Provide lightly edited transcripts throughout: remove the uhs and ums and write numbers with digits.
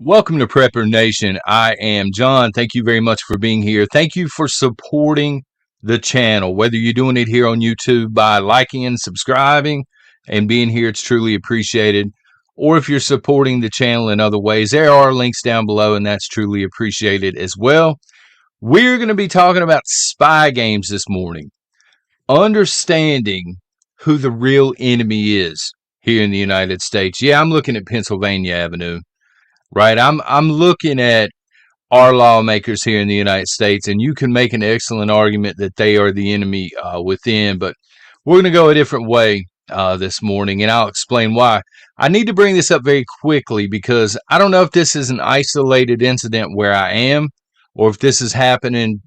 Welcome to Prepper Nation. I am John. Thank you very much for being here. Thank you for supporting the channel. Whether you're doing it here on YouTube by liking and subscribing and being here, it's truly appreciated. Or if you're supporting the channel in other ways, there are links down below, and that's truly appreciated as well. We're going to be talking about spy games this morning. Understanding who the real enemy is here in the United States. Yeah, I'm looking at Pennsylvania Avenue. Right, I'm looking at our lawmakers here in the United States, and you can make an excellent argument that they are the enemy within. But we're going to go a different way this morning, and I'll explain why. I need to bring this up very quickly because I don't know if this is an isolated incident where I am, or if this is happening,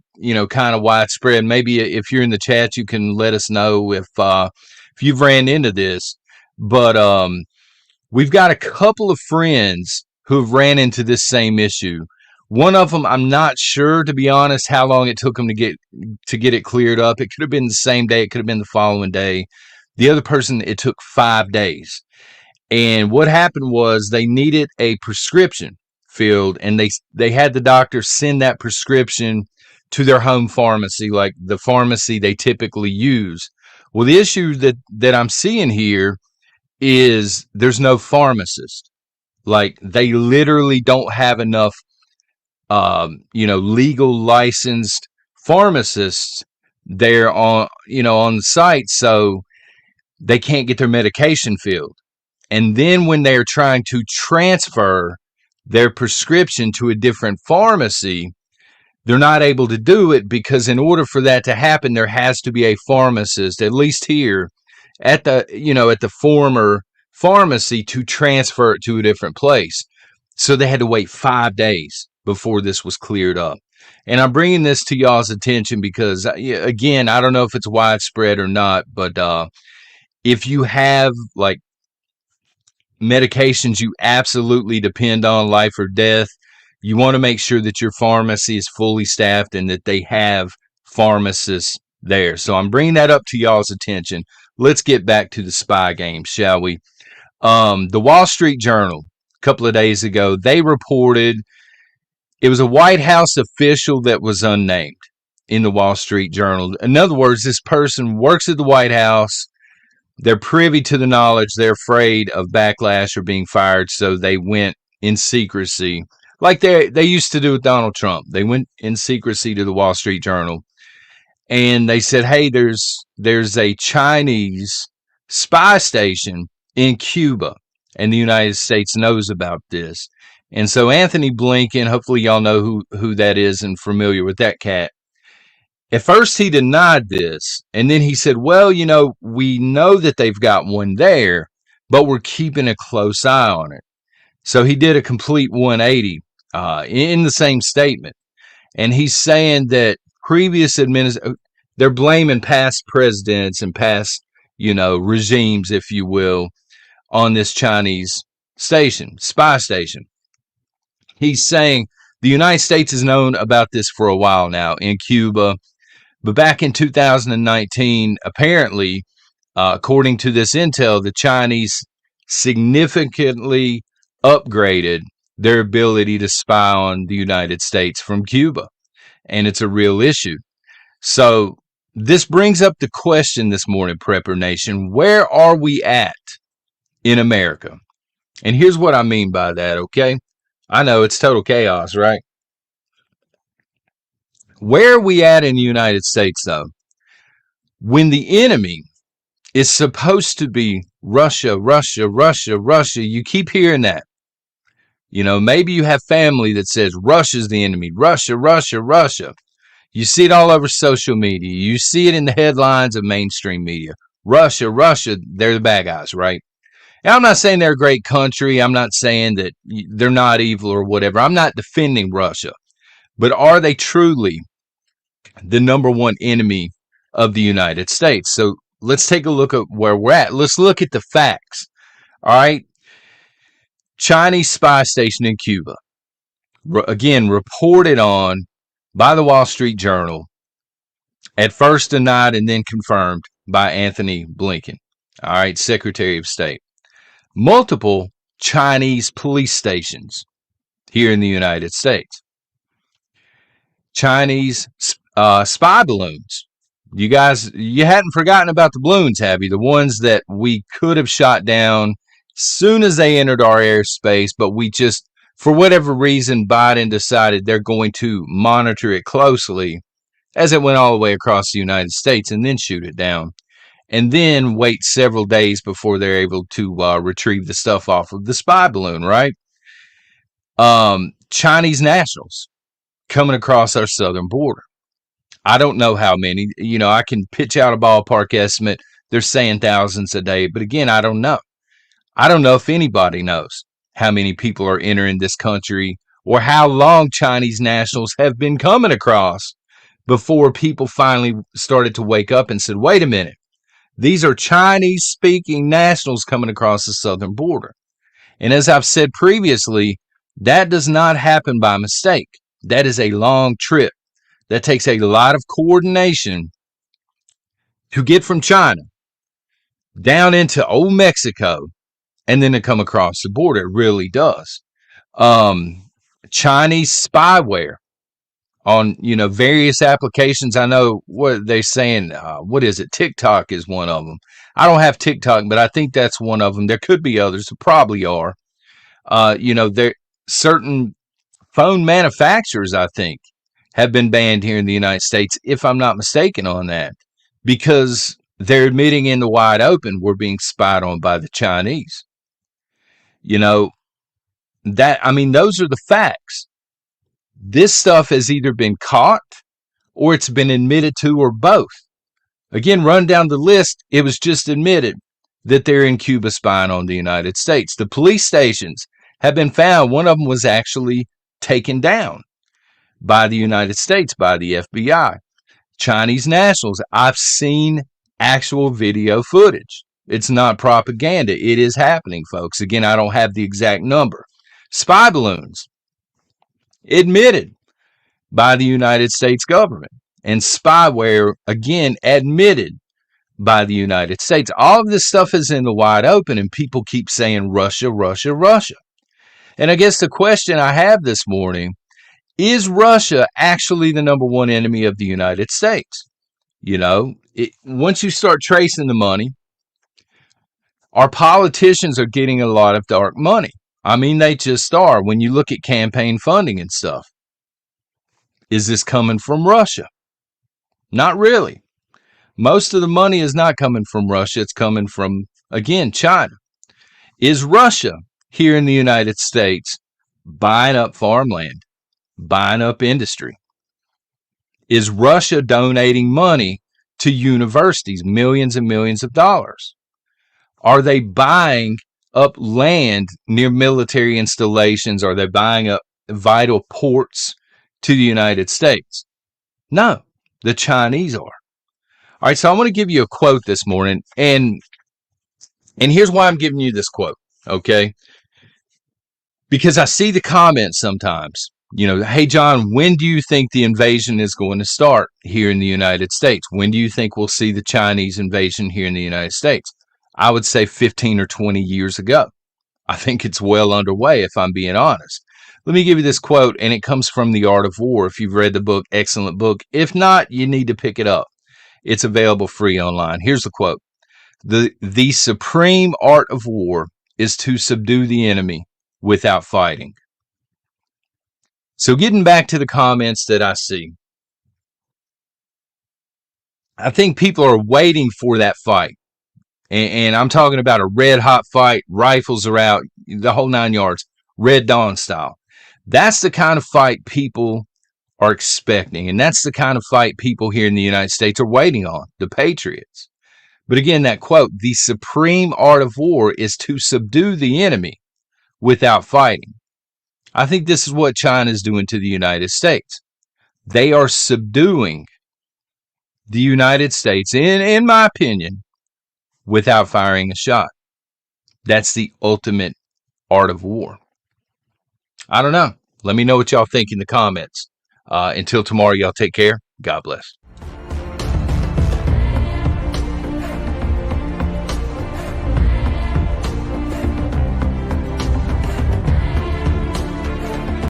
kind of widespread. Maybe if you're in the chat, you can let us know if you've ran into this. But we've got a couple of friends who have ran into this same issue. One of them, I'm not sure, to be honest, how long it took them to get it cleared up. It could have been the same day. It could have been the following day. The other person, it took 5 days. And what happened was they needed a prescription filled, and they had the doctor send that prescription to their home pharmacy, like the pharmacy they typically use. Well, the issue that I'm seeing here is there's no pharmacist. Like, they literally don't have enough, legal licensed pharmacists there on the site, so they can't get their medication filled. And then when they're trying to transfer their prescription to a different pharmacy, they're not able to do it because in order for that to happen, there has to be a pharmacist, at least here at the former pharmacy, to transfer it to a different place. So they had to wait 5 days before this was cleared up. And I'm bringing this to y'all's attention because, again, I don't know if it's widespread or not, but if you have like medications you absolutely depend on, life or death, you want to make sure that your pharmacy is fully staffed and that they have pharmacists there. So I'm bringing that up to y'all's attention. Let's get back to the spy game, shall we? The Wall Street Journal, a couple of days ago, they reported it was a White House official that was unnamed in the Wall Street Journal. In other words, this person works at the White House. They're privy to the knowledge. They're afraid of backlash or being fired, so they went in secrecy, like they used to do with Donald Trump. They went in secrecy to the Wall Street Journal, and they said, hey, there's a Chinese spy station in Cuba, and the United States knows about this. And so Anthony Blinken, hopefully y'all know who that is and familiar with that cat. At first he denied this, and then he said, well, we know that they've got one there, but we're keeping a close eye on it. So he did a complete 180 in the same statement. And he's saying that previous they're blaming past presidents and past, regimes, if you will, on this Chinese spy station. He's saying the United States has known about this for a while now in Cuba, but back in 2019, apparently, according to this intel, the Chinese significantly upgraded their ability to spy on the United States from Cuba, and it's a real issue. So this brings up the question this morning, Prepper Nation, where are we at in America? And here's what I mean by that, okay? I know it's total chaos, right? Where are we at in the United States, though? When the enemy is supposed to be Russia, Russia, Russia, Russia, you keep hearing that. Maybe you have family that says Russia's the enemy, Russia, Russia, Russia. You see it all over social media. You see it in the headlines of mainstream media. Russia, Russia, they're the bad guys, right? And I'm not saying they're a great country. I'm not saying that they're not evil or whatever. I'm not defending Russia. But are they truly the number one enemy of the United States? So let's take a look at where we're at. Let's look at the facts. All right. Chinese spy station in Cuba. Again, reported on by the Wall Street Journal, at first denied and then confirmed by Anthony Blinken, all right, Secretary of State. Multiple Chinese police stations here in the United States. Chinese spy balloons. You guys, you hadn't forgotten about the balloons, have you? The ones that we could have shot down soon as they entered our airspace, but we just, for whatever reason, Biden decided they're going to monitor it closely as it went all the way across the United States and then shoot it down. And then wait several days before they're able to retrieve the stuff off of the spy balloon, right? Chinese nationals coming across our southern border. I don't know how many. You know, I can pitch out a ballpark estimate. They're saying thousands a day. But again, I don't know. I don't know if anybody knows how many people are entering this country or how long Chinese nationals have been coming across before people finally started to wake up and said, wait a minute. These are Chinese-speaking nationals coming across the southern border. And as I've said previously, that does not happen by mistake. That is a long trip. That takes a lot of coordination to get from China down into old Mexico and then to come across the border. It really does. Chinese spyware on, you know, various applications. I know what they're saying. What is it? TikTok is one of them. I don't have TikTok, but I think that's one of them. There could be others. There probably are. You know, there certain phone manufacturers, I think, have been banned here in the United States, if I'm not mistaken on that, because they're admitting in the wide open we're being spied on by the Chinese. You know, that, I mean, those are the facts. This stuff has either been caught or it's been admitted to, or both. Again, run down the list. It was just admitted that they're in Cuba spying on the United States. The police stations have been found. One of them was actually taken down by the United States, by the FBI. Chinese nationals. I've seen actual video footage. It's not propaganda. It is happening, folks. Again, I don't have the exact number. Spy balloons. Admitted by the United States government. And spyware, again, admitted by the United States. All of this stuff is in the wide open, and people keep saying Russia, Russia, Russia. And I guess the question I have this morning, is Russia actually the number one enemy of the United States? You know, once you start tracing the money, our politicians are getting a lot of dark money. I mean, they just are. When you look at campaign funding and stuff, is this coming from Russia? Not really. Most of the money is not coming from Russia. It's coming from, again, China. Is Russia here in the United States buying up farmland, buying up industry? Is Russia donating money to universities, millions and millions of dollars? Are they buying up land near military installations? Are they buying up vital ports to the United States? No, the Chinese are. All right, so I want to give you a quote this morning, and here's why I'm giving you this quote, okay? Because I see the comments sometimes, you know, hey, John, when do you think the invasion is going to start here in the United States? When do you think we'll see the Chinese invasion here in the United States? I would say 15 or 20 years ago. I think it's well underway, if I'm being honest. Let me give you this quote, and it comes from The Art of War. If you've read the book, excellent book. If not, you need to pick it up. It's available free online. Here's the quote. The supreme art of war is to subdue the enemy without fighting. So getting back to the comments that I see, I think people are waiting for that fight. And I'm talking about a red hot fight, rifles are out, the whole 9 yards, Red Dawn style. That's the kind of fight people are expecting. And that's the kind of fight people here in the United States are waiting on, the patriots. But again, that quote, the supreme art of war is to subdue the enemy without fighting. I think this is what China is doing to the United States. They are subduing the United States, in my opinion, without firing a shot. That's the ultimate art of war. I don't know. Let me know what y'all think in the comments. Until tomorrow, y'all take care. God bless.